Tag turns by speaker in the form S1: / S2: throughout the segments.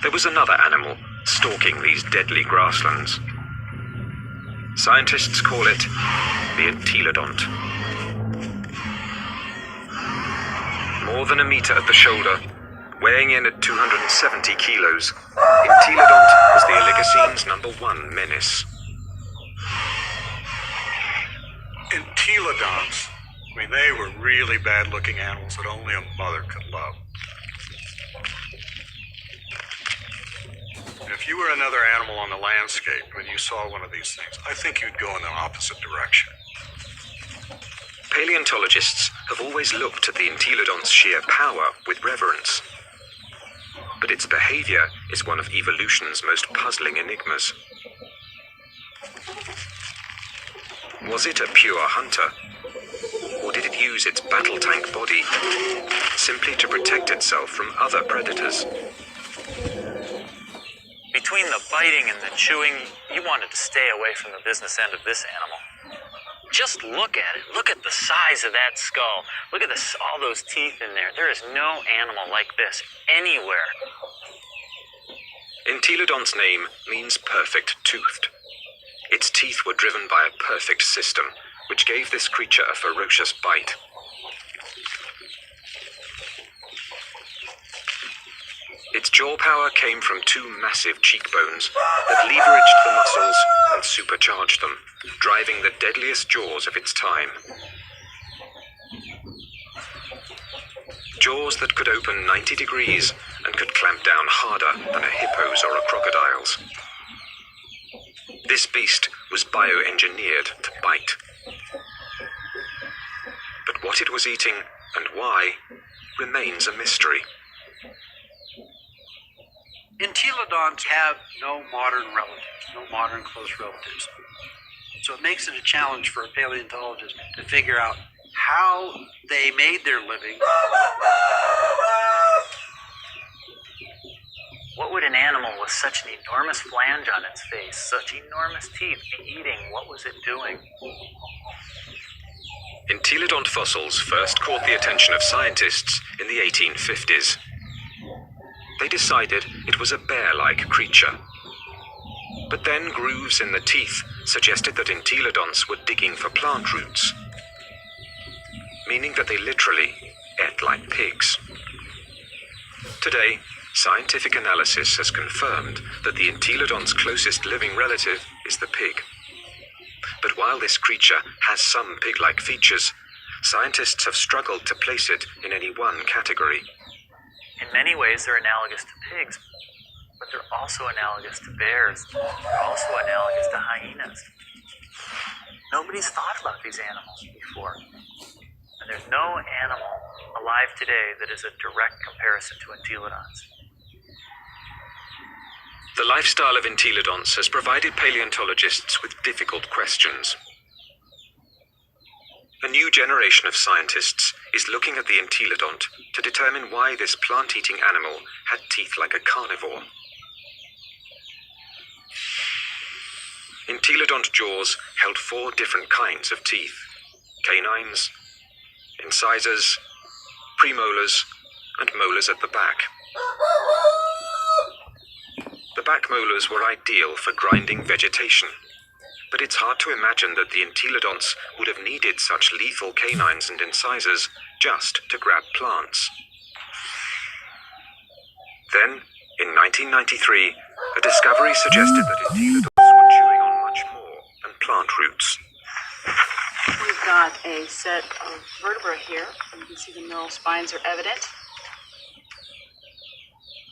S1: There was another animal stalking these deadly grasslands. Scientists call it the entelodont. More than a meter at the shoulder, weighing in at 270 kilos, entelodont was the Oligocene #1 menace.
S2: Entelodonts, they were really bad-looking animals that only a mother could love. If you were another animal on the landscape when you saw one of these things, I think you'd go in the opposite direction.
S1: Paleontologists have always looked at the entelodont's sheer power with reverence. But its behavior is one of evolution's most puzzling enigmas. Was it a pure hunter? Or did it use its battle tank body simply to protect itself from other predators?
S3: Between the biting and the chewing, you wanted to stay away from the business end of this animal. Just look at it. Look at the size of that skull. Look at all those teeth in there. There is no animal like this anywhere.
S1: Entelodont's name means perfect toothed. Its teeth were driven by a perfect system, which gave this creature a ferocious bite. Its jaw power came from two massive cheekbones that leveraged the muscles and supercharged them, driving the deadliest jaws of its time. Jaws that could open 90 degrees and could clamp down harder than a hippo's or a crocodile's. This beast was bioengineered to bite. But what it was eating and why remains a mystery.
S4: Entelodonts have no modern relatives, no modern close relatives. So it makes it a challenge for a paleontologist to figure out how they made their living.
S3: What would an animal with such an enormous flange on its face, such enormous teeth, be eating? What was it doing?
S1: Entelodont fossils first caught the attention of scientists in the 1850s. They decided it was a bear-like creature. But then grooves in the teeth suggested that entelodonts were digging for plant roots, meaning that they literally ate like pigs. Today, scientific analysis has confirmed that the entelodont's closest living relative is the pig. But while this creature has some pig-like features, scientists have struggled to place it in any one category.
S3: In many ways, they're analogous to pigs, but they're also analogous to bears. They're also analogous to hyenas. Nobody's thought about these animals before. And there's no animal alive today that is a direct comparison to entelodonts.
S1: The lifestyle of entelodonts has provided paleontologists with difficult questions. A new generation of scientists is looking at the entelodont to determine why this plant-eating animal had teeth like a carnivore. Entelodont jaws held 4 different kinds of teeth: canines, incisors, premolars, and molars at the back. The back molars were ideal for grinding vegetation, but it's hard to imagine that the entelodonts would have needed such lethal canines and incisors just to grab plants. Then, in 1993, a discovery suggested that entelodonts were chewing on much more than plant roots.
S5: We've got a set of vertebrae here. You can see the neural spines are evident.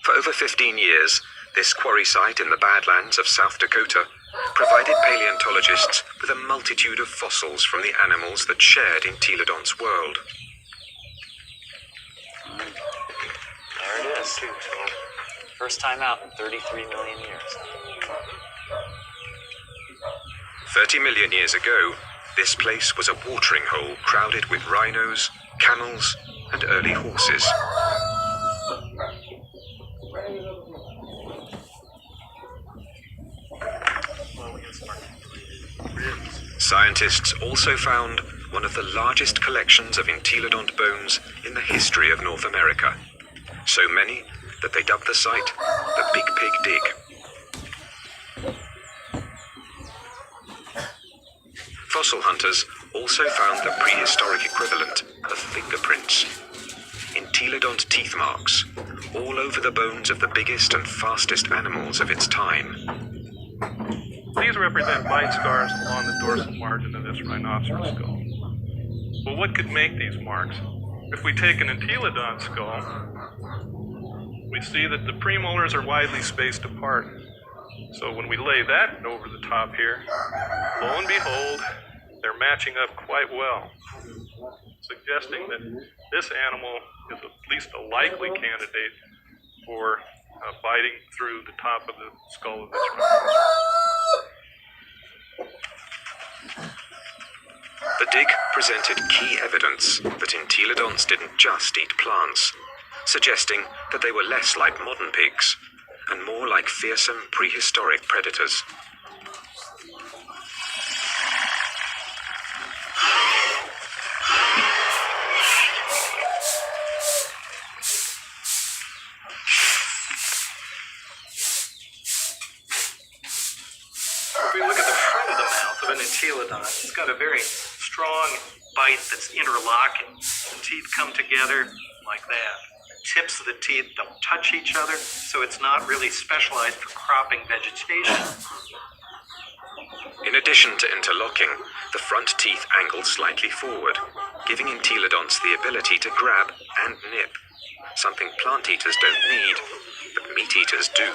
S1: For over 15 years, this quarry site in the Badlands of South Dakota provided paleontologists with a multitude of fossils from the animals that shared entelodont's world.
S3: There it is. First time out in 33 million years.
S1: 30 million years ago, this place was a watering hole crowded with rhinos, camels, and early horses. Scientists also found one of the largest collections of entelodont bones in the history of North America. So many that they dubbed the site the Big Pig Dig. Fossil hunters also found the prehistoric equivalent of fingerprints, entelodont teeth marks, all over the bones of the biggest and fastest animals of its time.
S6: These represent bite scars along the dorsal margin of this rhinoceros skull. Well, what could make these marks? If we take an entelodont skull, we see that the premolars are widely spaced apart. So when we lay that over the top here, lo and behold, they're matching up quite well, suggesting that this animal is at least a likely candidate for biting through the top of the skull of this rhinoceros.
S1: The dig presented key evidence that entelodonts didn't just eat plants, suggesting that they were less like modern pigs and more like fearsome prehistoric predators.
S7: If we look at the front of the mouth of an entelodont, it's got a very strong bite that's interlocking. The teeth come together like that. The tips of the teeth don't touch each other, so it's not really specialized for cropping vegetation.
S1: In addition to interlocking, the front teeth angled slightly forward, giving entelodonts the ability to grab and nip, something plant eaters don't need, but meat eaters do.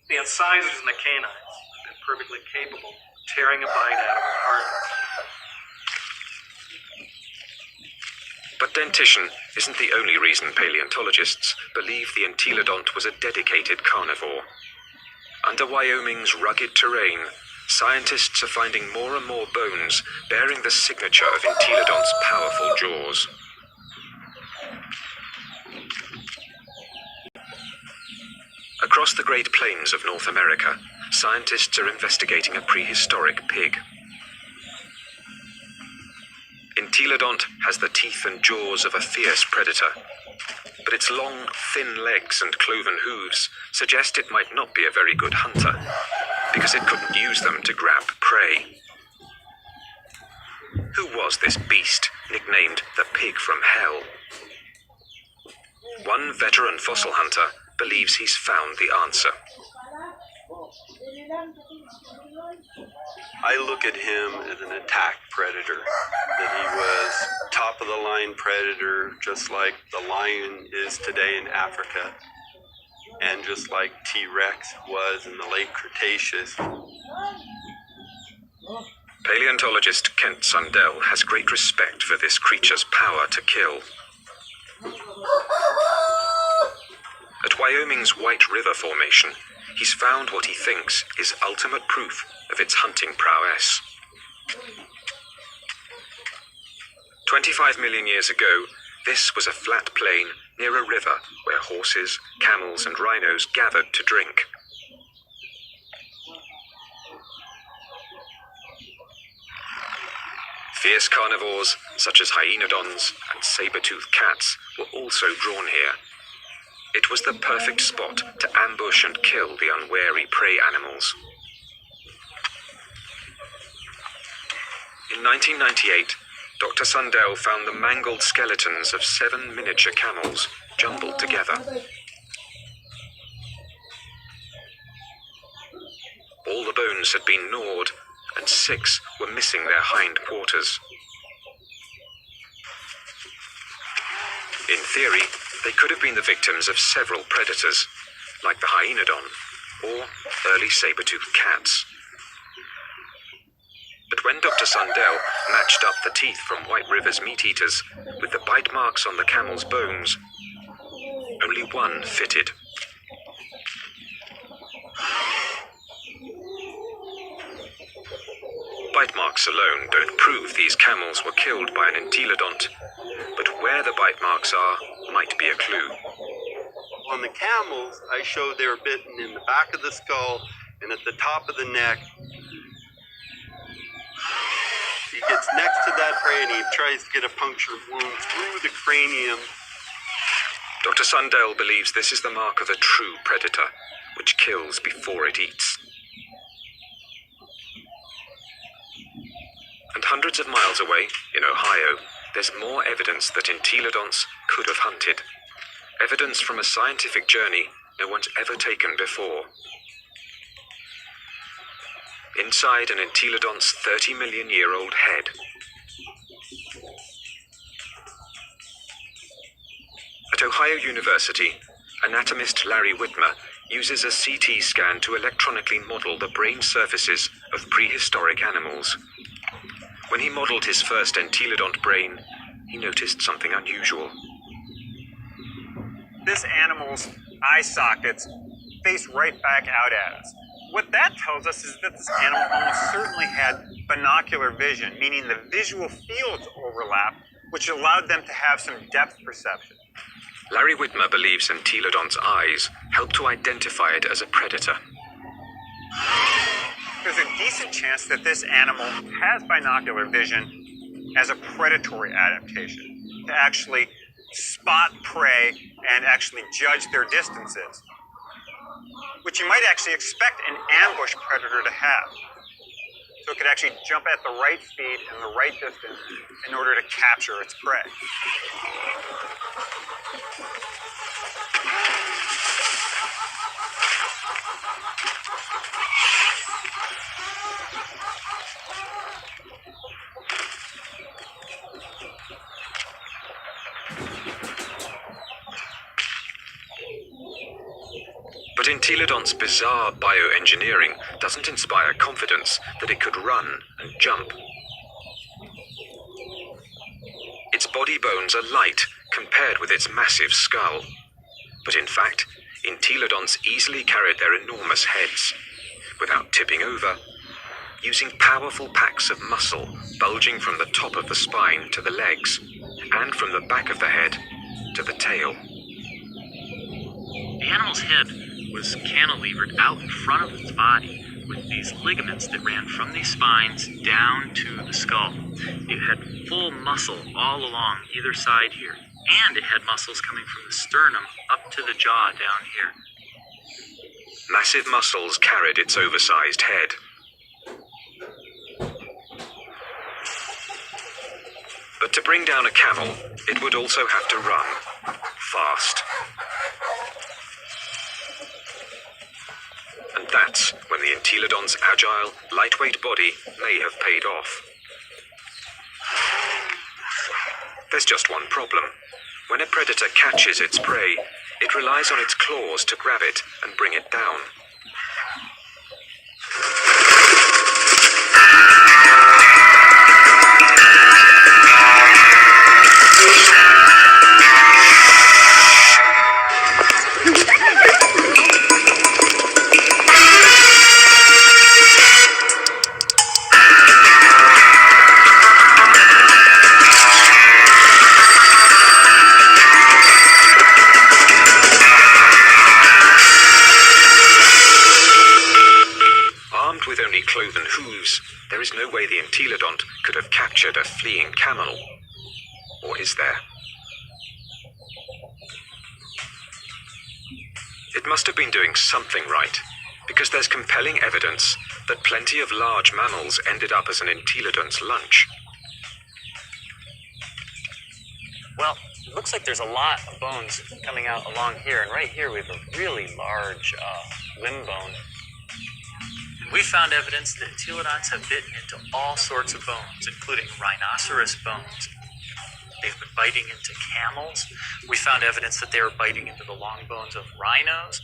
S7: The incisors in the canines have been perfectly capable of tearing a bite out of a carcass.
S1: But dentition isn't the only reason paleontologists believe the entelodont was a dedicated carnivore. Under Wyoming's rugged terrain, scientists are finding more and more bones bearing the signature of entelodont's powerful jaws. Across the Great Plains of North America, scientists are investigating a prehistoric pig. Entelodont has the teeth and jaws of a fierce predator, but its long, thin legs and cloven hooves suggest it might not be a very good hunter, because it couldn't use them to grab prey. Who was this beast, nicknamed the Pig from Hell? One veteran fossil hunter believes he's found the answer.
S8: I look at him as an attack predator, that he was top of the line predator, just like the lion is today in Africa, and just like T-Rex was in the late Cretaceous.
S1: Paleontologist Kent Sundell has great respect for this creature's power to kill. At Wyoming's White River Formation, he's found what he thinks is ultimate proof of its hunting prowess. 25 million years ago, this was a flat plain near a river where horses, camels, and rhinos gathered to drink. Fierce carnivores, such as hyenodons and saber-toothed cats, were also drawn here. It was the perfect spot to ambush and kill the unwary prey animals. In 1998, Dr. Sundell found the mangled skeletons of 7 miniature camels jumbled together. All the bones had been gnawed, and 6 were missing their hind quarters. In theory, they could have been the victims of several predators, like the hyenodon or early saber-toothed cats. But when Dr. Sundell matched up the teeth from White River's meat-eaters with the bite marks on the camel's bones, only one fitted. Bite marks alone don't prove these camels were killed by an entelodont, but where the bite marks are might be a clue.
S8: On the camels, I showed they were bitten in the back of the skull and at the top of the neck. gets next to that prey and he tries to get a puncture wound through the cranium.
S1: Dr. Sundell believes this is the mark of a true predator, which kills before it eats. And hundreds of miles away, in Ohio, there's more evidence that entelodonts could have hunted. Evidence from a scientific journey no one's ever taken before. Inside an entelodont's 30-million-year-old head. At Ohio University, anatomist Larry Whitmer uses a CT scan to electronically model the brain surfaces of prehistoric animals. When he modeled his first entelodont brain, he noticed something unusual.
S9: This animal's eye sockets face right back out at us. What that tells us is that this animal almost certainly had binocular vision, meaning the visual fields overlap, which allowed them to have some depth perception.
S1: Larry Whitmer believes entelodont's eyes help to identify it as a predator.
S9: There's a decent chance that this animal has binocular vision as a predatory adaptation, to actually spot prey and actually judge their distances, which you might actually expect an ambush predator to have. So it could actually jump at the right speed and the right distance in order to capture its prey.
S1: But entelodont's bizarre bioengineering doesn't inspire confidence that it could run and jump. Its body bones are light compared with its massive skull. But in fact, entelodonts easily carried their enormous heads, without tipping over, using powerful packs of muscle bulging from the top of the spine to the legs, and from the back of the head to the tail.
S3: The animal's head was cantilevered out in front of its body with these ligaments that ran from these spines down to the skull. It had full muscle all along either side here, and it had muscles coming from the sternum up to the jaw down here.
S1: Massive muscles carried its oversized head. But to bring down a camel, it would also have to run fast. And that's when the entelodont's agile, lightweight body may have paid off. There's just one problem. When a predator catches its prey, it relies on its claws to grab it and bring it down. With only cloven hooves, there is no way the entelodont could have captured a fleeing camel. Or is there? It must have been doing something right, because there's compelling evidence that plenty of large mammals ended up as an entelodont's lunch.
S3: Well, it looks like there's a lot of bones coming out along here, and right here we have a really large limb bone. We found evidence that entelodonts have bitten into all sorts of bones, including rhinoceros bones. They've been biting into camels. We found evidence that they were biting into the long bones of rhinos.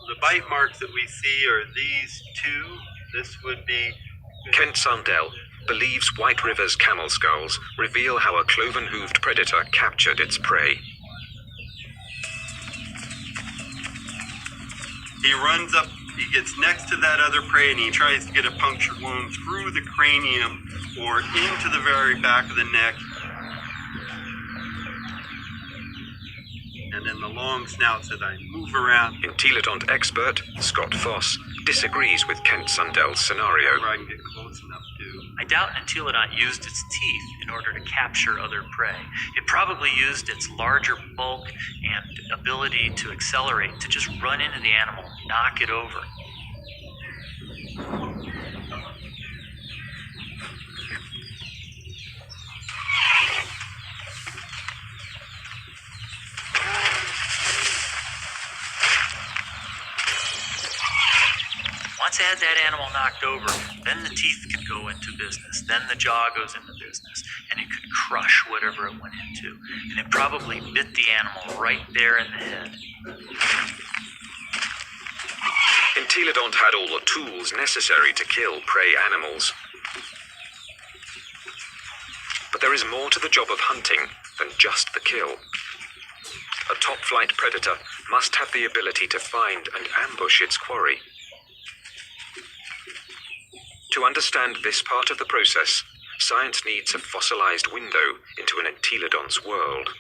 S8: The bite marks that we see are these two. This would be...
S1: Kent Sundell believes White River's camel skulls reveal how a cloven-hooved predator captured its prey.
S8: He runs up, he gets next to that other prey and he tries to get a puncture wound through the cranium or into the very back of the neck. and then the long snouts that I move around.
S1: Entelodont expert Scott Foss disagrees with Kent Sundell's scenario.
S8: Where I can get close enough to.
S3: I doubt an entelodont used its teeth in order to capture other prey. It probably used its larger bulk and ability to accelerate to just run into the animal, knock it over. Once I had that animal knocked over, then the teeth could go into business. Then the jaw goes into business, and it could crush whatever it went into. And it probably bit the animal right there in the head.
S1: Entelodont had all the tools necessary to kill prey animals. But there is more to the job of hunting than just the kill. A top-flight predator must have the ability to find and ambush its quarry. To understand this part of the process, science needs a fossilized window into an entelodont's world.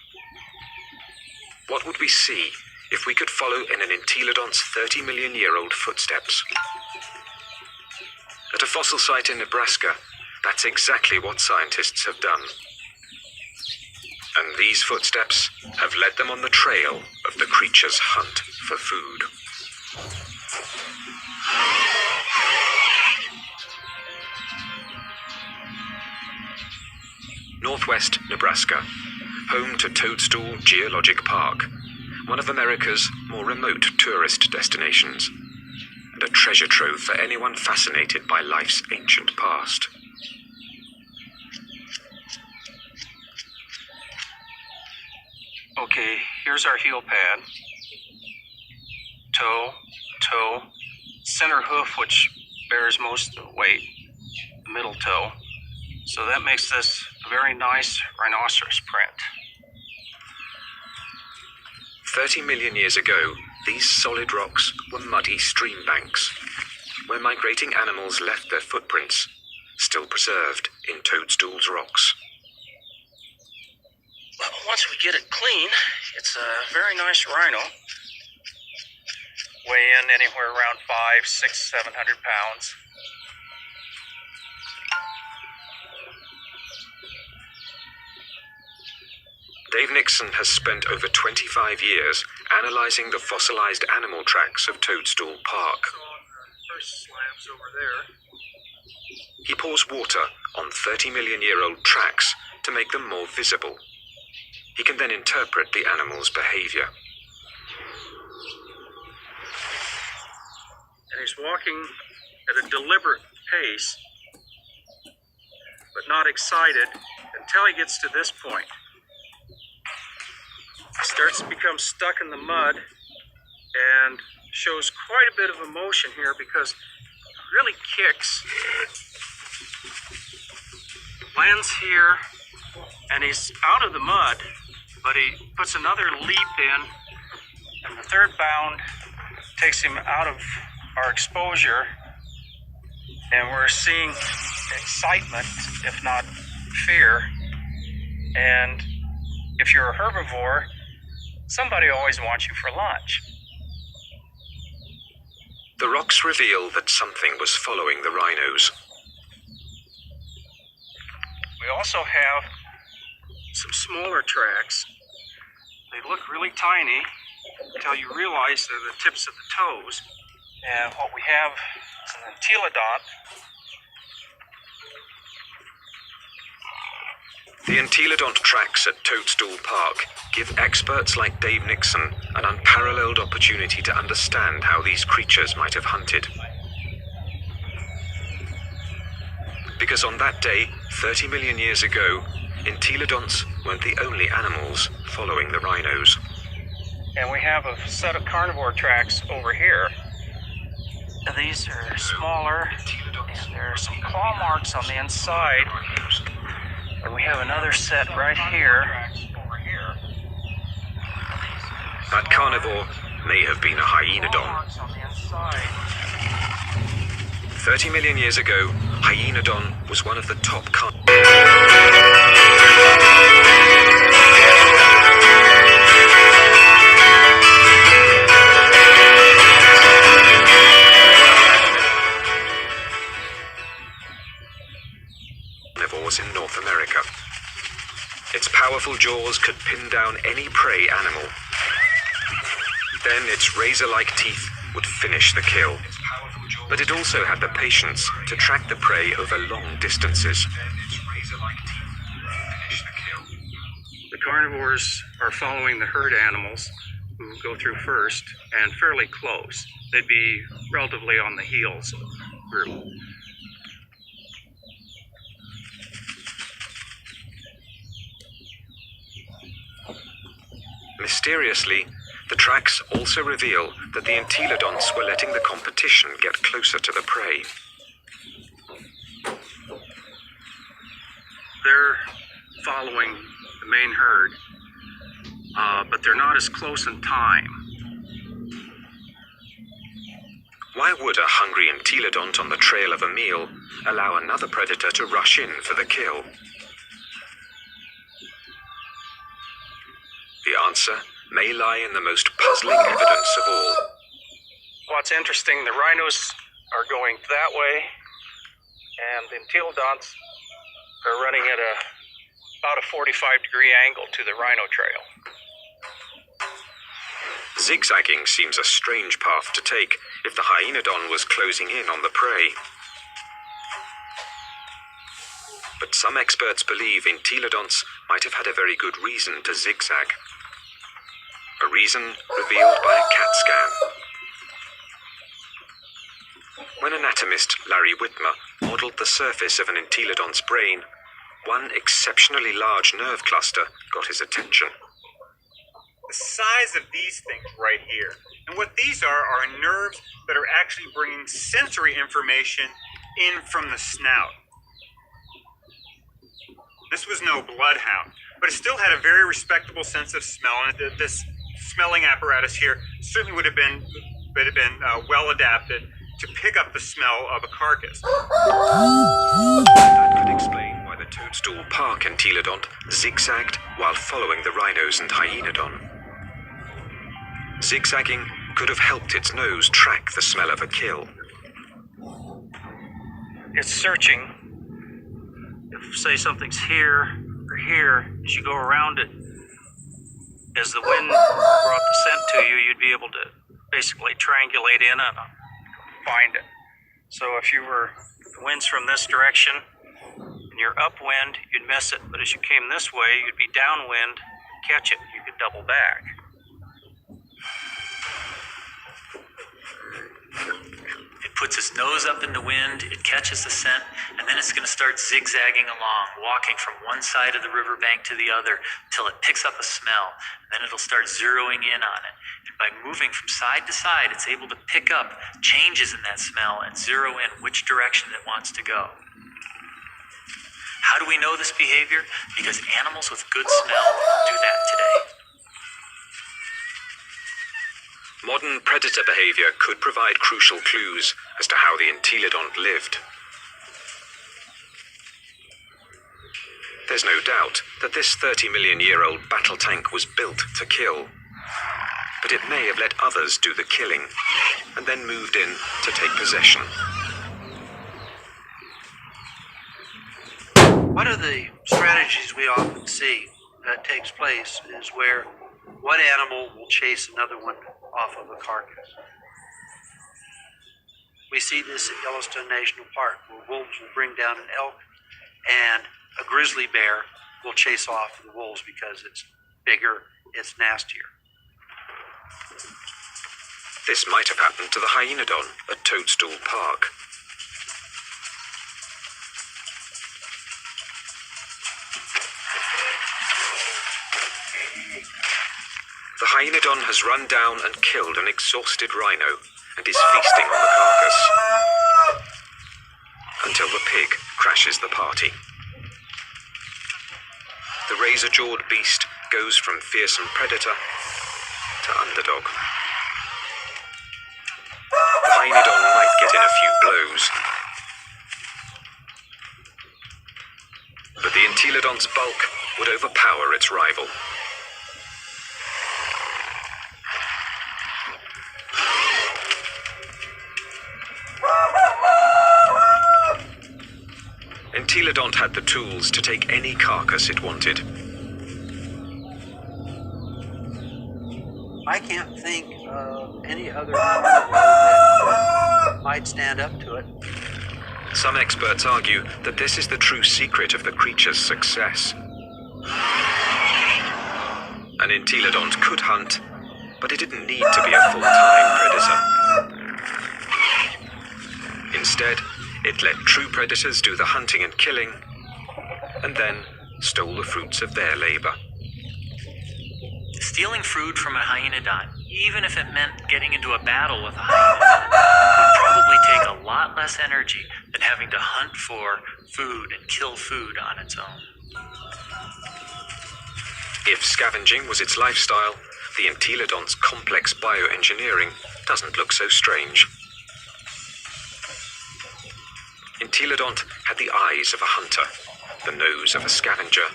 S1: What would we see if we could follow in an entelodont's 30-million-year-old footsteps? At a fossil site in Nebraska, that's exactly what scientists have done. And these footsteps have led them on the trail of the creature's hunt for food. Northwest Nebraska, home to Toadstool Geologic Park, one of America's more remote tourist destinations, and a treasure trove for anyone fascinated by life's ancient past.
S10: Okay, here's our heel pad. Toe, center hoof, which bears most of the weight, the middle toe. So that makes this a very nice rhinoceros print.
S1: 30 million years ago, these solid rocks were muddy stream banks, where migrating animals left their footprints, still preserved in Toadstool's rocks.
S10: Well, once we get it clean, it's a very nice rhino. Weigh in anywhere around 500, 600, 700 pounds.
S1: Dave Nixon has spent over 25 years analyzing the fossilized animal tracks of Toadstool Park.
S6: First slabs over there.
S1: He pours water on 30-million-year-old tracks to make them more visible. He can then interpret the animal's behavior.
S10: And he's walking at a deliberate pace, but not excited until he gets to this point. He starts to become stuck in the mud and shows quite a bit of emotion here because he really kicks, lands here, and he's out of the mud, but he puts another leap in, and the third bound takes him out of our exposure, and we're seeing excitement, if not fear. And if you're a herbivore, somebody always wants you for lunch.
S1: The rocks reveal that something was following the rhinos.
S10: We also have some smaller tracks. They look really tiny until you realize they're the tips of the toes. And what we have is an entelodont.
S1: The entelodont tracks at Toadstool Park give experts like Dave Nixon an unparalleled opportunity to understand how these creatures might have hunted. Because on that day, 30 million years ago, entelodonts weren't the only animals following the rhinos.
S10: And we have a set of carnivore tracks over here. Now, these are smaller, and there are some claw marks on the inside. And we have another set right here.
S1: That carnivore may have been a hyenodon. 30 million years ago, hyenodon was one of the top carnivores. carnivores in North America. Its powerful jaws could pin down any prey animal. Then its razor-like teeth would finish the kill. But it also had the patience to track the prey over long distances.
S10: The carnivores are following the herd animals who go through first and fairly close. They'd be relatively on the heels of the group.
S1: Mysteriously, the tracks also reveal that the entelodonts were letting the competition get closer to the prey.
S10: They're following the main herd, but they're not as close in time.
S1: Why would a hungry entelodont on the trail of a meal allow another predator to rush in for the kill? The answer may lie in the most puzzling evidence of all.
S10: What's interesting, the rhinos are going that way, and the entelodonts are running at about a 45-degree angle to the rhino trail.
S1: Zigzagging seems a strange path to take if the hyenodon was closing in on the prey. But some experts believe entelodonts might have had a very good reason to zigzag. A reason revealed by a CAT scan. When anatomist Larry Whitmer modeled the surface of an entelodont's brain, one exceptionally large nerve cluster got his attention.
S9: The size of these things right here. And what these are nerves that are actually bringing sensory information in from the snout. This was no bloodhound, but it still had a very respectable sense of smell, and this smelling apparatus here certainly would have been well adapted to pick up the smell of a carcass.
S1: That could explain why the Toadstool Park entelodont zigzagged while following the rhinos and hyenodon. Zigzagging could have helped its nose track the smell of a kill.
S10: It's searching. If, say, something's here or here, as you go around it, as the wind brought the scent to you, you'd be able to basically triangulate in and find it. So if the wind's from this direction and you're upwind, you'd miss it. But as you came this way, you'd be downwind, catch it, you could double back.
S3: It puts its nose up in the wind, it catches the scent, and then it's going to start zigzagging along, walking from one side of the riverbank to the other until it picks up a smell. Then it'll start zeroing in on it. And by moving from side to side, it's able to pick up changes in that smell and zero in which direction it wants to go. How do we know this behavior? Because animals with good smell do that today.
S1: Modern predator behavior could provide crucial clues as to how the entelodont lived. There's no doubt that this 30-million-year-old battle tank was built to kill. But it may have let others do the killing, and then moved in to take possession.
S4: One of the strategies we often see that takes place is where one animal will chase another one off of a carcass. We see this at Yellowstone National Park, where wolves will bring down an elk and a grizzly bear will chase off the wolves because it's bigger, it's nastier.
S1: This might have happened to the hyenodon at Toadstool Park. The hyenodon has run down and killed an exhausted rhino and is feasting on the carcass until the pig crashes the party. The razor-jawed beast goes from fearsome predator to underdog. The hyenodon might get in a few blows, but the entelodont's bulk would overpower its rival. entelodont had the tools to take any carcass it wanted.
S4: I can't think of any other carnivore that might stand up to it.
S1: Some experts argue that this is the true secret of the creature's success. An entelodont could hunt, but it didn't need to be a full-time predator. Instead, it let true predators do the hunting and killing, and then stole the fruits of their labor.
S3: Stealing food from a hyenodont, even if it meant getting into a battle with a hyenodont, would probably take a lot less energy than having to hunt for food and kill food on its own.
S1: If scavenging was its lifestyle, the entelodont's complex bioengineering doesn't look so strange. Entelodont had the eyes of a hunter, the nose of a scavenger,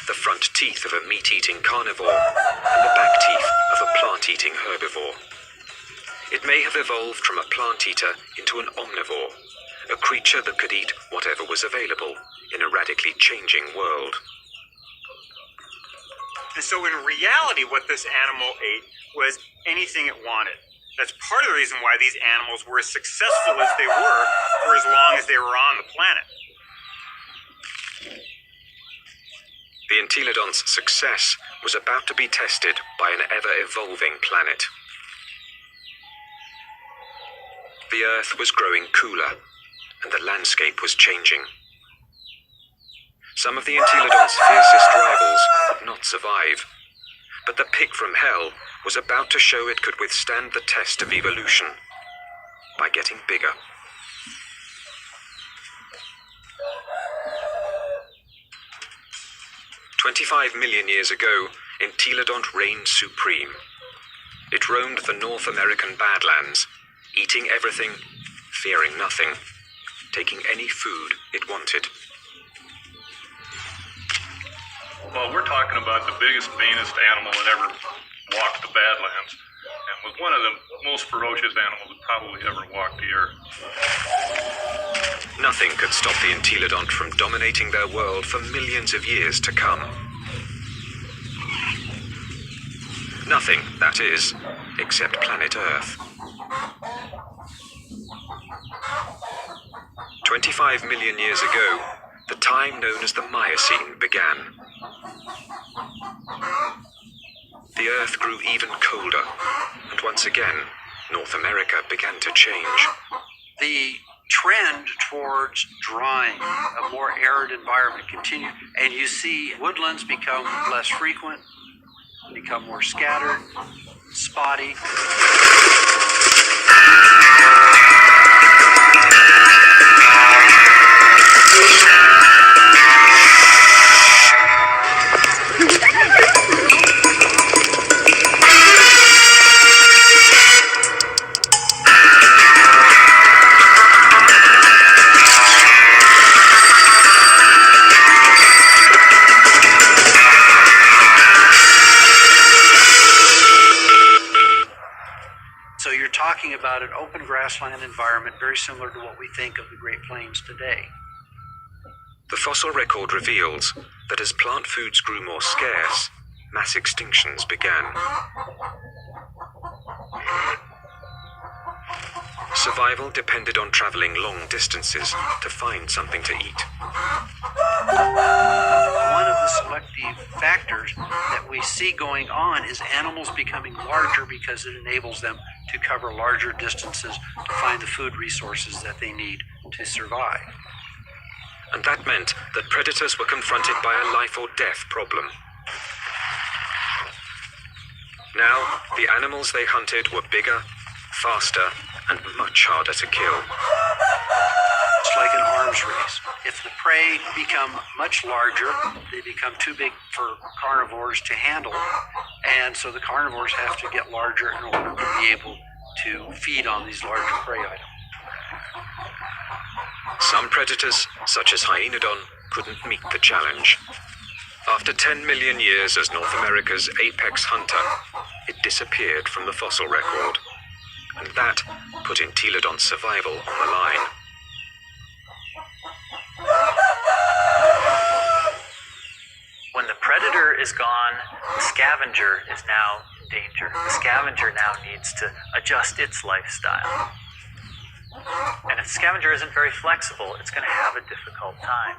S1: the front teeth of a meat-eating carnivore, and the back teeth of a plant-eating herbivore. It may have evolved from a plant-eater into an omnivore, a creature that could eat whatever was available in a radically changing world.
S9: And so in reality, what this animal ate was anything it wanted. That's part of the reason why these animals were as successful as they were for as long as they were on the planet.
S1: The entelodont's success was about to be tested by an ever-evolving planet. The Earth was growing cooler, and the landscape was changing. Some of the entelodont's fiercest rivals would not survive, but the pig from hell was about to show it could withstand the test of evolution by getting bigger. "25 million years ago, entelodont reigned supreme. It roamed the North American Badlands, eating everything, fearing nothing, taking any food it wanted.
S6: Well, we're talking about the biggest, meanest animal that ever walked the Badlands, and was one of the most ferocious animals that probably ever walked the earth.
S1: Nothing could stop the entelodont from dominating their world for millions of years to come. Nothing, that is, except planet Earth. 25 million years ago, the time known as the Miocene began. The Earth grew even colder, and once again, North America began to change.
S4: The trend towards drying, a more arid environment continued, and you see woodlands become less frequent, become more scattered, spotty. So you're talking about an open grassland environment very similar to what we think of the Great Plains today.
S1: The fossil record reveals that as plant foods grew more scarce, mass extinctions began. Survival depended on traveling long distances to find something to eat.
S4: One of the selective factors that we see going on is animals becoming larger because it enables them to cover larger distances to find the food resources that they need to survive.
S1: And that meant that predators were confronted by a life or death problem. Now, the animals they hunted were bigger, faster, and much harder to kill.
S4: It's like an arms race. If the prey become much larger, they become too big for carnivores to handle, and so the carnivores have to get larger in order to be able to feed on these larger prey items.
S1: Some predators, such as hyenodon, couldn't meet the challenge. After 10 million years as North America's apex hunter, it disappeared from the fossil record, and that put entelodon's survival on the line.
S3: is gone. The scavenger is now in danger. The scavenger now needs to adjust its lifestyle. And if the scavenger isn't very flexible, it's going to have a difficult time.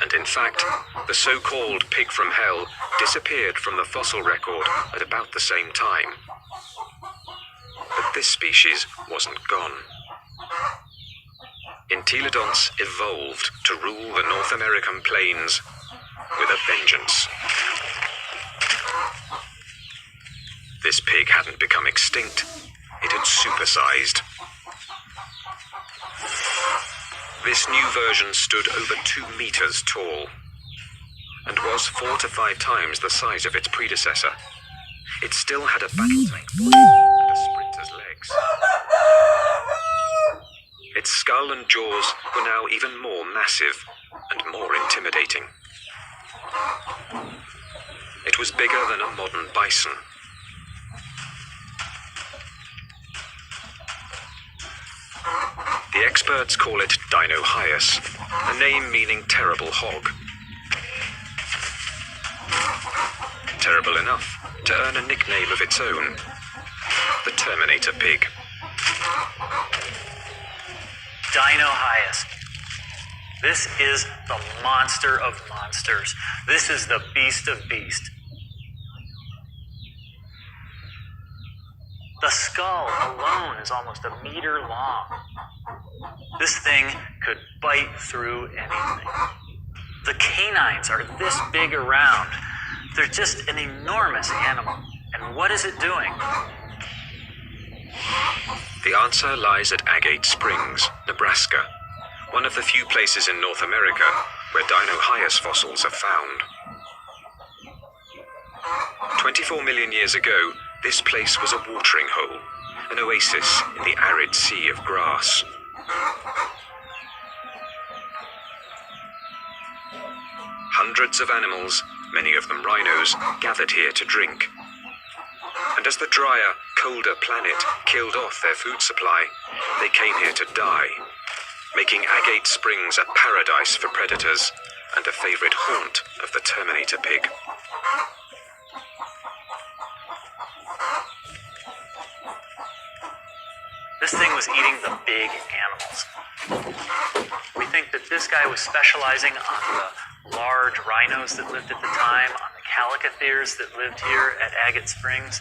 S1: And in fact, the so-called pig from hell disappeared from the fossil record at about the same time. But this species wasn't gone. Entelodonts evolved to rule the North American plains with a vengeance. This pig hadn't become extinct, it had supersized. This new version stood over 2 meters tall and was 4 to 5 times the size of its predecessor. It still had a battle-tank body and a sprinter's legs. Its skull and jaws were now even more massive and more intimidating. It was bigger than a modern bison. The experts call it Dinohyus, a name meaning terrible hog. Terrible enough to earn a nickname of its own, the Terminator Pig.
S3: Dinohyus. This is the monster of monsters. This is the beast of beasts. The skull alone is almost 1 meter long. This thing could bite through anything. The canines are this big around. They're just an enormous animal. And what is it doing?
S1: The answer lies at Agate Springs, Nebraska, one of the few places in North America where Dinohyus fossils are found. 24 million years ago, this place was a watering hole, an oasis in the arid sea of grass. Hundreds of animals, many of them rhinos, gathered here to drink. And as the drier, colder planet killed off their food supply, they came here to die, making Agate Springs a paradise for predators and a favorite haunt of the Terminator Pig.
S3: This thing was eating the big animals. We think that this guy was specializing on the large rhinos that lived at the time, on the calicotheres that lived here at Agate Springs.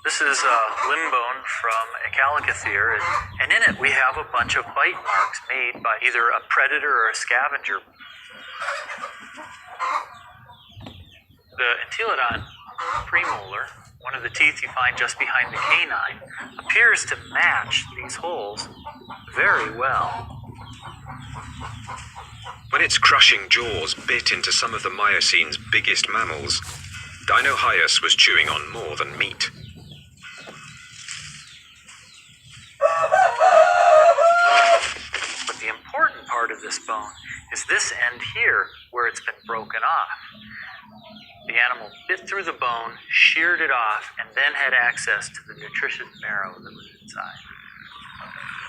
S3: This is a limb bone from a calicothere, and in it we have a bunch of bite marks made by either a predator or a scavenger. The entelodon premolar, one of the teeth you find just behind the canine, appears to match these holes very well.
S1: When its crushing jaws bit into some of the Miocine's biggest mammals, Dinohyus was chewing on more than meat.
S3: But the important part of this bone is this end here, where it's been broken off. The animal bit through the bone, sheared it off, and then had access to the nutritious marrow that was inside.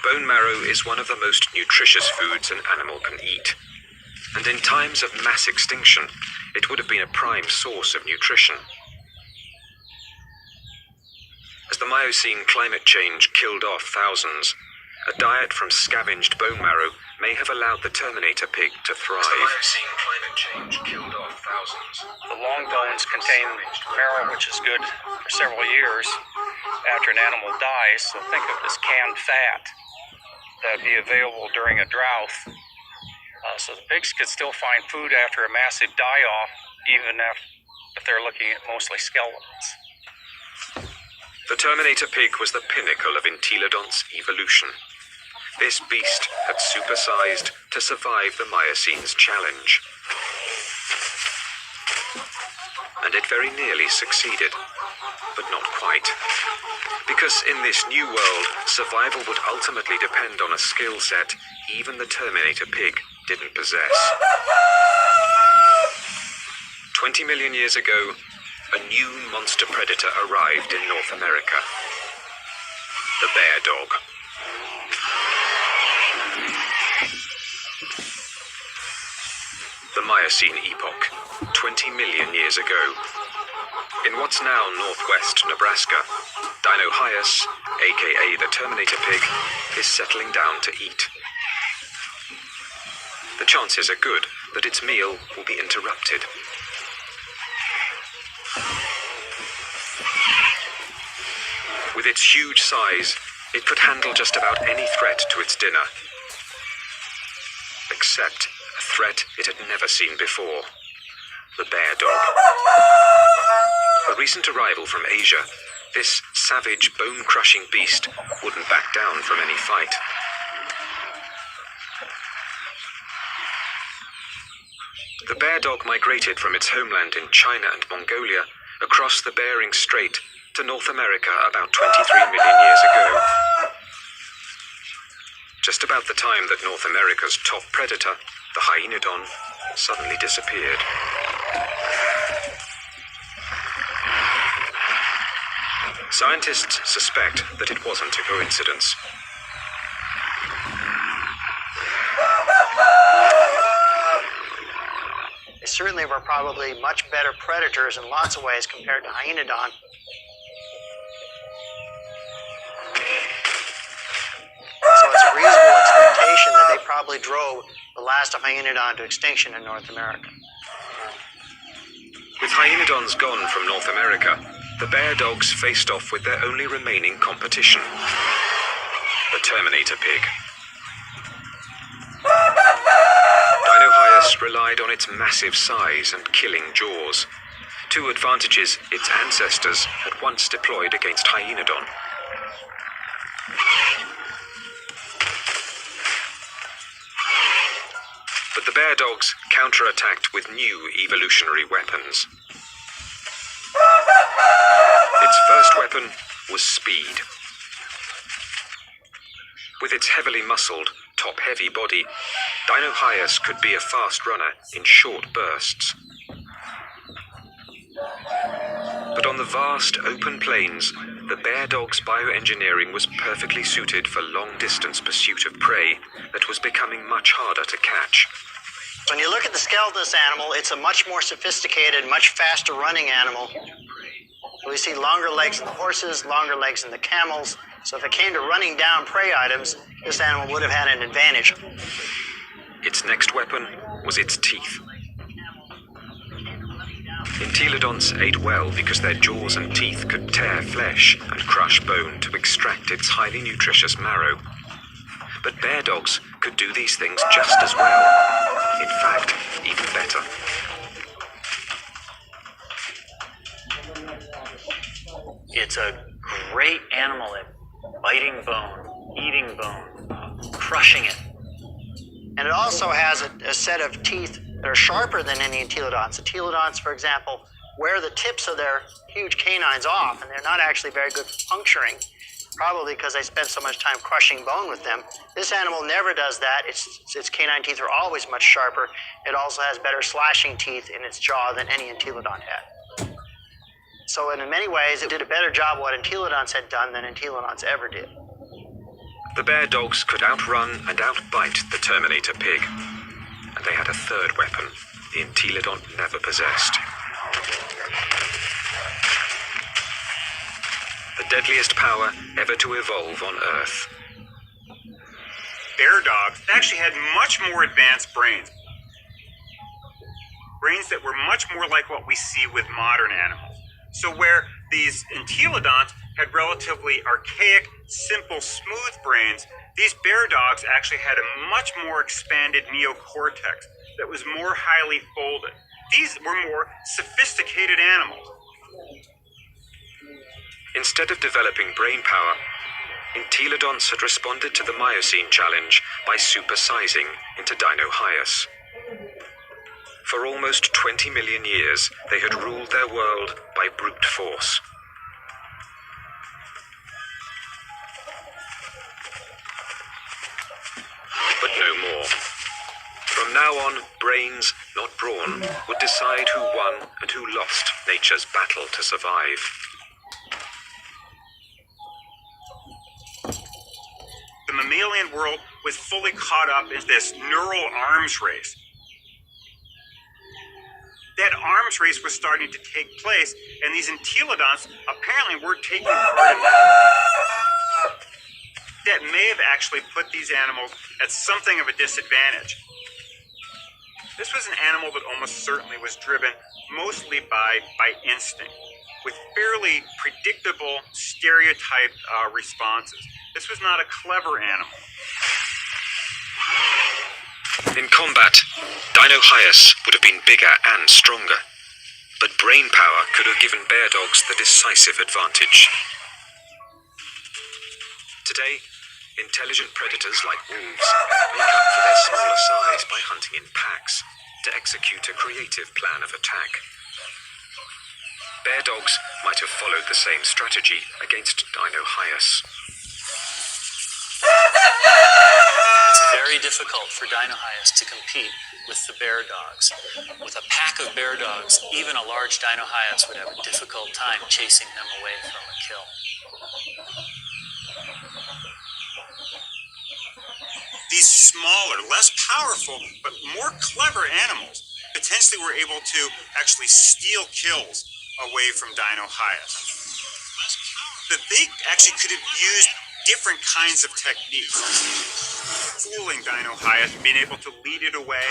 S1: Bone marrow is one of the most nutritious foods an animal can eat. And in times of mass extinction, it would have been a prime source of nutrition. As the Miocene climate change killed off thousands, a diet from scavenged bone marrow may have allowed the Terminator pig to thrive. The Miocene climate change killed off thousands.
S10: The long bones contain marrow, which is good for several years after an animal dies. So think of it as canned fat that would be available during a drought. So the pigs could still find food after a massive die-off, even if they're looking at mostly skeletons.
S1: The Terminator pig was the pinnacle of entelodonts' evolution. This beast had supersized to survive the Miocene's challenge. And it very nearly succeeded, but not quite. Because in this new world, survival would ultimately depend on a skill set even the Terminator pig didn't possess. 20 million years ago, a new monster predator arrived in North America. The bear dog. the Miocene epoch, 20 million years ago. In what's now northwest Nebraska, Dinohyus, aka the Terminator pig, is settling down to eat. The chances are good that its meal will be interrupted. With its huge size, it could handle just about any threat to its dinner. Except a threat it had never seen before. The bear dog. A recent arrival from Asia, this savage, bone-crushing beast wouldn't back down from any fight. The bear dog migrated from its homeland in China and Mongolia across the Bering Strait to North America about 23 million years ago. Just about the time that North America's top predator, the hyenodon, suddenly disappeared. Scientists suspect that it wasn't a coincidence.
S4: They certainly were probably much better predators in lots of ways compared to hyenodon. So it's a reasonable expectation that they probably drove the last hyenodon to extinction in North America.
S1: With hyenodons gone from North America, the bear dogs faced off with their only remaining competition, the Terminator pig. Dinohyus relied on its massive size and killing jaws, two advantages its ancestors had once deployed against hyenodon. But the bear dogs counterattacked with new evolutionary weapons. Its first weapon was speed. With its heavily muscled, top-heavy body, Dinohyus could be a fast runner in short bursts. But on the vast, open plains, the bear dog's bioengineering was perfectly suited for long-distance pursuit of prey that was becoming much harder to catch.
S4: When you look at the skeleton of this animal, it's a much more sophisticated, much faster running animal. We see longer legs in the horses, longer legs in the camels. So if it came to running down prey items, this animal would have had an advantage.
S1: Its next weapon was its teeth. Entelodonts ate well because their jaws and teeth could tear flesh and crush bone to extract its highly nutritious marrow. But bear dogs could do these things just as well. In fact, even better.
S3: It's a great animal at biting bone, eating bone, crushing it.
S4: And it also has a set of teeth that are sharper than any entelodonts. Entelodonts, for example, wear the tips of their huge canines off, and they're not actually very good for puncturing, probably because they spend so much time crushing bone with them. This animal never does that. Its canine teeth are always much sharper. It also has better slashing teeth in its jaw than any entelodont had. So in many ways, it did a better job what entelodonts had done than entelodonts ever did.
S1: The bear dogs could outrun and outbite the Terminator pig. And they had a third weapon the entelodont never possessed. The deadliest power ever to evolve on Earth.
S9: Bear dogs actually had much more advanced brains. Brains that were much more like what we see with modern animals. So where these entelodonts had relatively archaic, simple, smooth brains, these bear dogs actually had a much more expanded neocortex that was more highly folded. These were more sophisticated animals.
S1: Instead of developing brain power, entelodonts had responded to the Miocene challenge by supersizing into Dinohyus. For almost 20 million years, they had ruled their world by brute force. But no more. From now on, brains, not brawn, would decide who won and who lost nature's battle to survive.
S9: The mammalian world was fully caught up in this neural arms race. that arms race was starting to take place, and these entelodonts apparently were taking part in that. That may have actually put these animals at something of a disadvantage. This was an animal that almost certainly was driven mostly by instinct, with fairly predictable, stereotyped responses. This was not a clever animal.
S1: In combat, Dino Hyas would have been bigger and stronger, but brain power could have given bear dogs the decisive advantage. Today, intelligent predators like wolves make up for their smaller size by hunting in packs to execute a creative plan of attack. Bear dogs might have followed the same strategy against Dino Hyas.
S3: It's very difficult for Dino Hyas to compete with the bear dogs. With a pack of bear dogs, even a large Dino Hyas would have a difficult time chasing them away from a kill.
S9: These smaller, less powerful, but more clever animals potentially were able to actually steal kills away from Dino Hyas. That they actually could have used different kinds of techniques. Fooling Dino Hyas, being able to lead it away,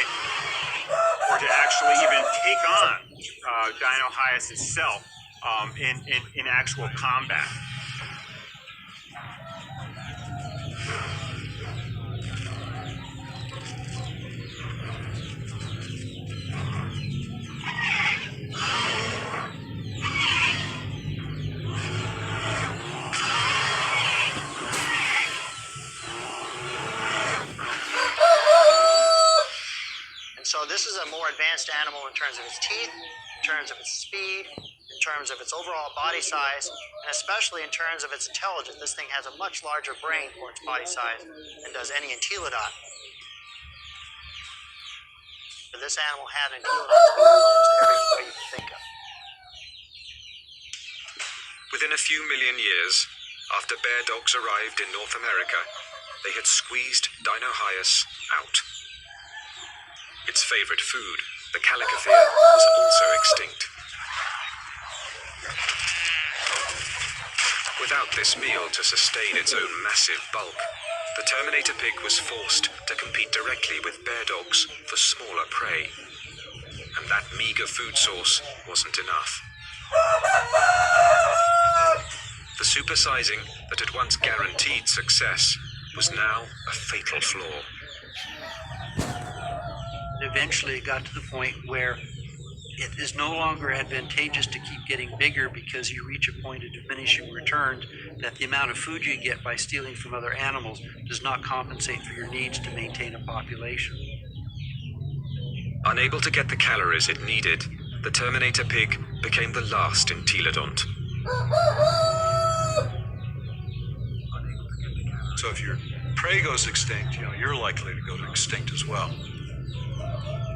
S9: or to actually even take on Dino Hyas itself in actual combat.
S11: So this is a more advanced animal in terms of its teeth, in terms of its speed, in terms of its overall body size, and especially in terms of its intelligence. This thing has a much larger brain for its body size than does any entelodon. But this animal had entelodon speed in almost every way you can think of.
S1: Within a few million years, after bear dogs arrived in North America, they had squeezed Dino Hyas out. Its favorite food, the calicothea, was also extinct. Without this meal to sustain its own massive bulk, the Terminator pig was forced to compete directly with bear dogs for smaller prey. And that meager food source wasn't enough. The supersizing that had once guaranteed success was now a fatal flaw.
S4: Eventually it got to the point where it is no longer advantageous to keep getting bigger because you reach a point of diminishing returns, that the amount of food you get by stealing from other animals does not compensate for your needs to maintain a population.
S1: Unable to get the calories it needed, the Terminator pig became the last entelodont.
S2: So if your prey goes extinct, you're likely to go extinct as well.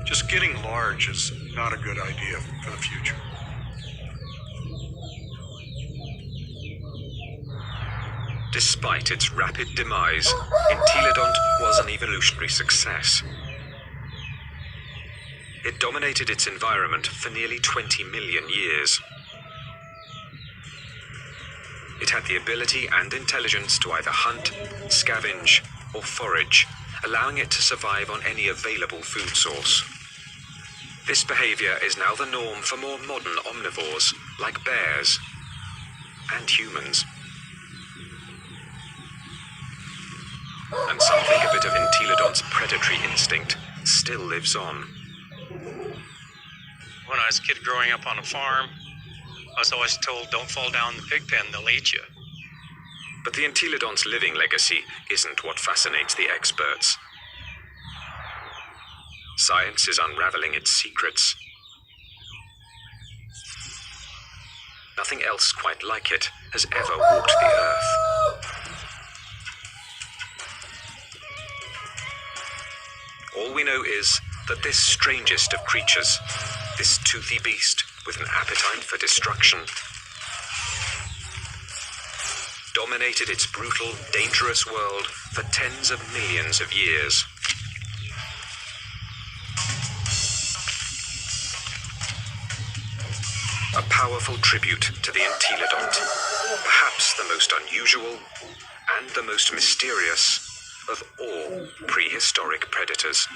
S2: Just getting large is not a good idea for the future.
S1: Despite its rapid demise, Entelodont was an evolutionary success. It dominated its environment for nearly 20 million years. It had the ability and intelligence to either hunt, scavenge, or forage, allowing it to survive on any available food source. This behavior is now the norm for more modern omnivores, like bears and humans. And some think a bit of Entelodont's predatory instinct still lives on.
S10: When I was a kid growing up on a farm, I was always told, don't fall down the pig pen, they'll eat you.
S1: But the Entelodont's living legacy isn't what fascinates the experts. Science is unraveling its secrets. Nothing else quite like it has ever walked the earth. All we know is that this strangest of creatures, this toothy beast with an appetite for destruction, dominated its brutal, dangerous world for tens of millions of years. a powerful tribute to the entelodont, perhaps the most unusual and the most mysterious of all prehistoric predators.